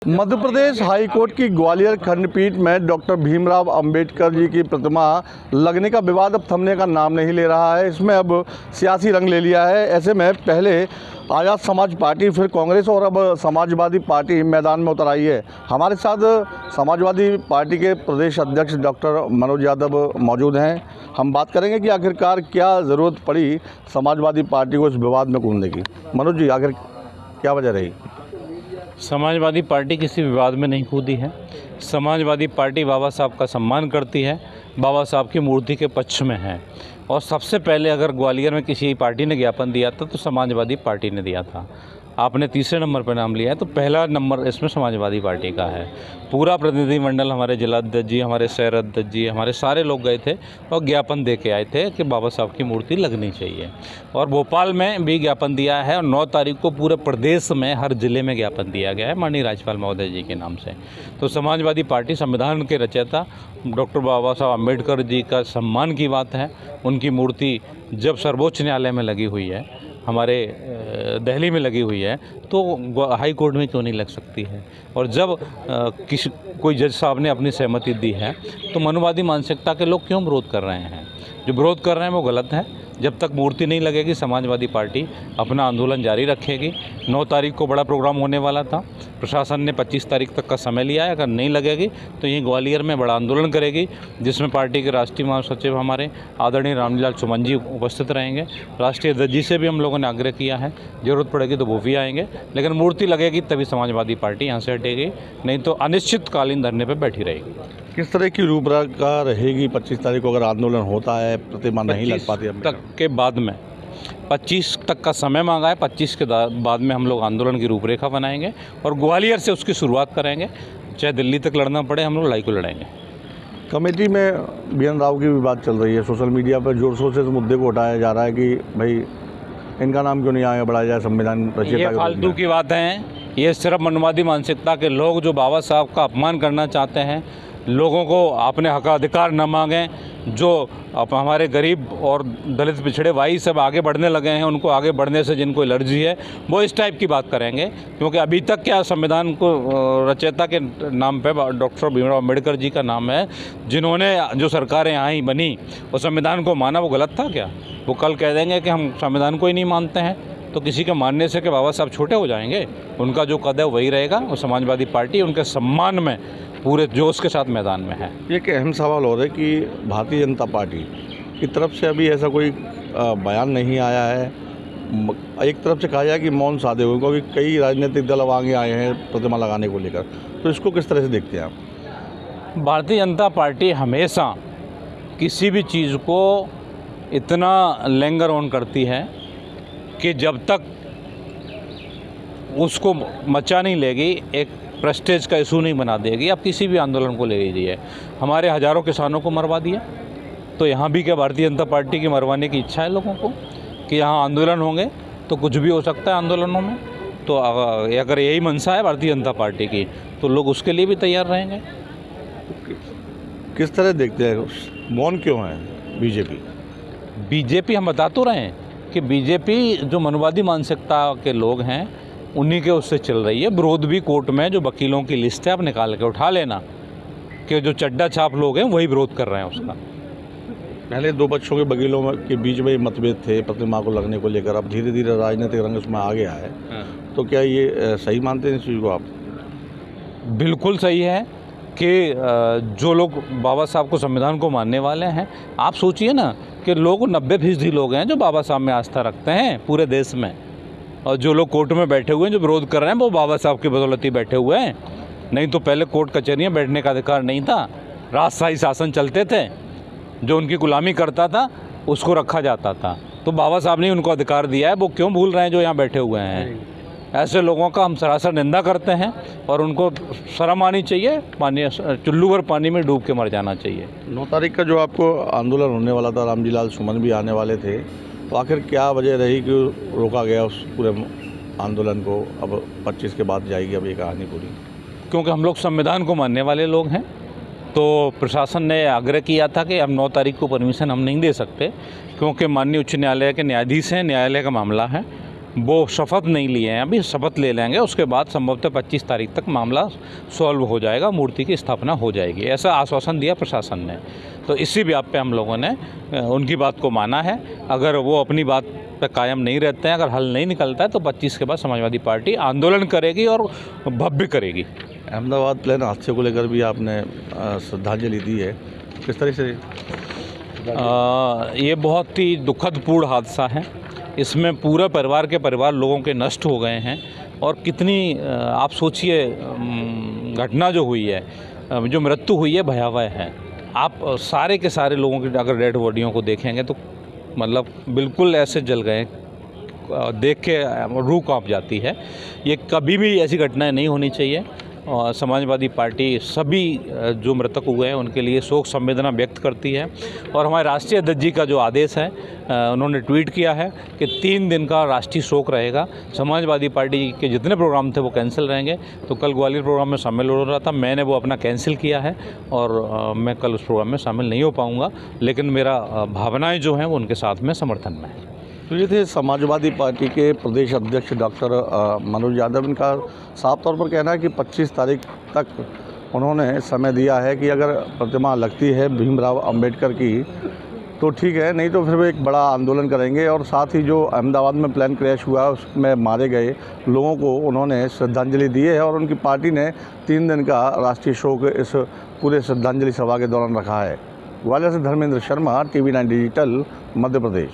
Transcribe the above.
Madhya Pradesh high court की ग्वालियर खंडपीठ में डॉक्टर भीमराव अंबेडकर जी की प्रतिमा लगने का विवाद अब थमने का नाम नहीं ले रहा है। इसमें अब सियासी रंग ले लिया है। ऐसे में पहले आज़ाद समाज पार्टी, फिर कांग्रेस और अब समाजवादी पार्टी मैदान में उतर आई है। हमारे साथ समाजवादी पार्टी के प्रदेश अध्यक्ष डॉक्टर मनोज यादव मौजूद हैं। हम बात करेंगे कि आखिरकार क्या ज़रूरत पड़ी समाजवादी पार्टी को इस विवाद में कूदने की। मनोज जी, आखिर क्या वजह रही? समाजवादी पार्टी किसी विवाद में नहीं कूदी है। समाजवादी पार्टी बाबा साहब का सम्मान करती है, बाबा साहब की मूर्ति के पक्ष में है। और सबसे पहले अगर ग्वालियर में किसी पार्टी ने ज्ञापन दिया था तो समाजवादी पार्टी ने दिया था। आपने तीसरे नंबर पर नाम लिया है तो पहला नंबर इसमें समाजवादी पार्टी का है। पूरा प्रतिनिधिमंडल, हमारे जिलाध्यक्ष जी, हमारे शहर अध्यक्ष जी, हमारे सारे लोग गए थे और ज्ञापन दे के आए थे कि बाबा साहब की मूर्ति लगनी चाहिए। और भोपाल में भी ज्ञापन दिया है और 9 तारीख को पूरे प्रदेश में हर जिले में ज्ञापन दिया गया है माननीय राज्यपाल महोदय जी के नाम से। तो समाजवादी पार्टी संविधान के रचयिता डॉक्टर बाबा साहब अम्बेडकर जी का सम्मान की बात है। उनकी मूर्ति जब सर्वोच्च न्यायालय में लगी हुई है, हमारे दिल्ली में लगी हुई है, तो हाई कोर्ट में क्यों नहीं लग सकती है? और जब कोई जज साहब ने अपनी सहमति दी है तो मनुवादी मानसिकता के लोग क्यों विरोध कर रहे हैं? जो विरोध कर रहे हैं वो गलत है। जब तक मूर्ति नहीं लगेगी समाजवादी पार्टी अपना आंदोलन जारी रखेगी। 9 तारीख को बड़ा प्रोग्राम होने वाला था, प्रशासन ने 25 तारीख तक का समय लिया है। अगर नहीं लगेगी तो यहीं ग्वालियर में बड़ा आंदोलन करेगी, जिसमें पार्टी के राष्ट्रीय महासचिव हमारे आदरणीय रामलीलाल सुमन जी उपस्थित रहेंगे। राष्ट्रीय अध्यक्ष जी से भी हम लोगों ने आग्रह किया है, ज़रूरत पड़ेगी तो वो भी आएंगे। लेकिन मूर्ति लगेगी तभी समाजवादी पार्टी यहाँ से हटेगी, नहीं तो अनिश्चितकालीन धरने पर बैठी रहेगी। किस तरह की रूपरेखा रहेगी 25 तारीख को अगर आंदोलन होता है, प्रतिमा नहीं लग पाती है? तक के बाद में 25 तक का समय मांगा है। 25 के बाद में हम लोग आंदोलन की रूपरेखा बनाएंगे और ग्वालियर से उसकी शुरुआत करेंगे। चाहे दिल्ली तक लड़ना पड़े, हम लोग लड़ाई को लड़ेंगे। कमेटी में बीएन राव की भी बात चल रही है। सोशल मीडिया पर जोर शोर से इस मुद्दे को उठाया जा रहा है कि भाई इनका नाम क्यों नहीं आगे बढ़ाया जाए संविधान रचयिता। ये फालतू की बात है। ये सिर्फ मनवादी मानसिकता के लोग जो बाबा साहब का अपमान करना चाहते हैं, लोगों को अपने हक अधिकार न मांगें, जो हमारे गरीब और दलित पिछड़े भाई सब आगे बढ़ने लगे हैं, उनको आगे बढ़ने से जिनको एलर्जी है वो इस टाइप की बात करेंगे। क्योंकि अभी तक क्या संविधान को रचयिता के नाम पे डॉक्टर भीमराव अम्बेडकर जी का नाम है। जिन्होंने जो सरकारें यहाँ ही बनी वो संविधान को माना, वो गलत था क्या? वो कल कह देंगे कि हम संविधान को ही नहीं मानते हैं, तो किसी के मानने से कि बाबा साहब छोटे हो जाएंगे? उनका जो कद है वही रहेगा। और समाजवादी पार्टी उनके सम्मान में पूरे जोश के साथ मैदान में है। एक अहम सवाल हो रहा है कि भारतीय जनता पार्टी की तरफ से अभी ऐसा कोई बयान नहीं आया है। एक तरफ से कहा जाए कि मौन साधे हुए, क्योंकि कई राजनीतिक दल अब आगे आए हैं प्रतिमा लगाने को लेकर, तो इसको किस तरह से देखते हैं आप? भारतीय जनता पार्टी हमेशा किसी भी चीज़ को इतना लैंगर ऑन करती है कि जब तक उसको मचा नहीं लेगी, एक प्रेस्टेज का इशू नहीं बना देगी। अब किसी भी आंदोलन को ले लीजिए, हमारे हज़ारों किसानों को मरवा दिया, तो यहाँ भी क्या भारतीय जनता पार्टी की मरवाने की इच्छा है लोगों को कि यहाँ आंदोलन होंगे तो कुछ भी हो सकता है आंदोलनों में? तो अगर यही मंशा है भारतीय जनता पार्टी की तो लोग उसके लिए भी तैयार रहेंगे। किस तरह देखते हैं, मौन क्यों है बीजेपी? हम बता तो रहे हैं कि बीजेपी जो मनवादी मानसिकता के लोग हैं उन्हीं के उससे चल रही है। विरोध भी कोर्ट में जो वकीलों की लिस्ट है आप निकाल के उठा लेना कि जो चड्डा छाप लोग हैं वही विरोध कर रहे हैं उसका। पहले 2 पक्षों के वकीलों के बीच में मतभेद थे प्रतिमा को लगने को लेकर, अब धीरे धीरे राजनीतिक रंग उसमें आ गया है। तो क्या ये सही मानते हैं इस चीज़ को आप? बिल्कुल सही है कि जो लोग बाबा साहब को, संविधान को मानने वाले हैं, आप सोचिए ना कि लोग 90% लोग हैं जो बाबा साहब में आस्था रखते हैं पूरे देश में। और जो लोग कोर्ट में बैठे हुए हैं, जो विरोध कर रहे हैं, वो बाबा साहब की बदौलत ही बैठे हुए हैं। नहीं तो पहले कोर्ट कचहरियाँ बैठने का अधिकार नहीं था, राजशाही शासन चलते थे, जो उनकी गुलामी करता था उसको रखा जाता था। तो बाबा साहब ने उनको अधिकार दिया है, वो क्यों भूल रहे हैं जो यहाँ बैठे हुए हैं? ऐसे लोगों का हम सरासर निंदा करते हैं और उनको शर्म आनी चाहिए, चुल्लू भर पानी में डूब के मर जाना चाहिए। 9 तारीख का जो आपको आंदोलन होने वाला था, रामलीलाल सुमन भी आने वाले थे, तो आखिर क्या वजह रही कि रोका गया उस पूरे आंदोलन को? अब 25 के बाद जाएगी अब ये कहानी पूरी। क्योंकि हम लोग संविधान को मानने वाले लोग हैं, तो प्रशासन ने आग्रह किया था कि अब 9 तारीख को परमिशन हम नहीं दे सकते, क्योंकि माननीय उच्च न्यायालय के न्यायाधीश हैं, न्यायालय का मामला है। वो शपथ नहीं लिए हैं, अभी शपथ ले लेंगे, उसके बाद संभवतः 25 तारीख तक मामला सॉल्व हो जाएगा, मूर्ति की स्थापना हो जाएगी, ऐसा आश्वासन दिया प्रशासन ने। तो इसी व्याप पे हम लोगों ने उनकी बात को माना है। अगर वो अपनी बात पे कायम नहीं रहते हैं, अगर हल नहीं निकलता है, तो 25 के बाद समाजवादी पार्टी आंदोलन करेगी और भव्य करेगी। अहमदाबाद प्लेन हादसे को लेकर भी आपने श्रद्धांजलि दी है, किस तरह से? ये बहुत ही दुखदपूर्ण हादसा है। इसमें पूरा परिवार के परिवार लोगों के नष्ट हो गए हैं। और कितनी आप सोचिए, घटना जो हुई है, जो मृत्यु हुई है, भयावह है। आप सारे के सारे लोगों की अगर डेड बॉडियों को देखेंगे तो मतलब बिल्कुल ऐसे जल गए, देख के रूह कांप जाती है। ये कभी भी ऐसी घटनाएं नहीं होनी चाहिए। और समाजवादी पार्टी सभी जो मृतक हुए हैं उनके लिए शोक संवेदना व्यक्त करती है। और हमारे राष्ट्रीय अध्यक्ष जी का जो आदेश है, उन्होंने ट्वीट किया है कि 3 दिन का राष्ट्रीय शोक रहेगा। समाजवादी पार्टी के जितने प्रोग्राम थे वो कैंसिल रहेंगे। तो कल ग्वालियर प्रोग्राम में शामिल हो रहा था, मैंने वो अपना कैंसिल किया है और मैं कल उस प्रोग्राम में शामिल नहीं हो पाऊँगा, लेकिन मेरा भावनाएँ जो हैं वो उनके साथ में समर्थन में है। तो ये थे समाजवादी पार्टी के प्रदेश अध्यक्ष डॉक्टर मनोज यादव। इनका साफ तौर पर कहना है कि 25 तारीख तक उन्होंने समय दिया है कि अगर प्रतिमा लगती है भीमराव अंबेडकर की तो ठीक है, नहीं तो फिर वो एक बड़ा आंदोलन करेंगे। और साथ ही जो अहमदाबाद में प्लेन क्रैश हुआ उसमें मारे गए लोगों को उन्होंने श्रद्धांजलि दी है और उनकी पार्टी ने 3 दिन का राष्ट्रीय शोक इस पूरे श्रद्धांजलि सभा के दौरान रखा है। ग्वालियर से धर्मेंद्र शर्मा, TV9 डिजिटल, मध्य प्रदेश।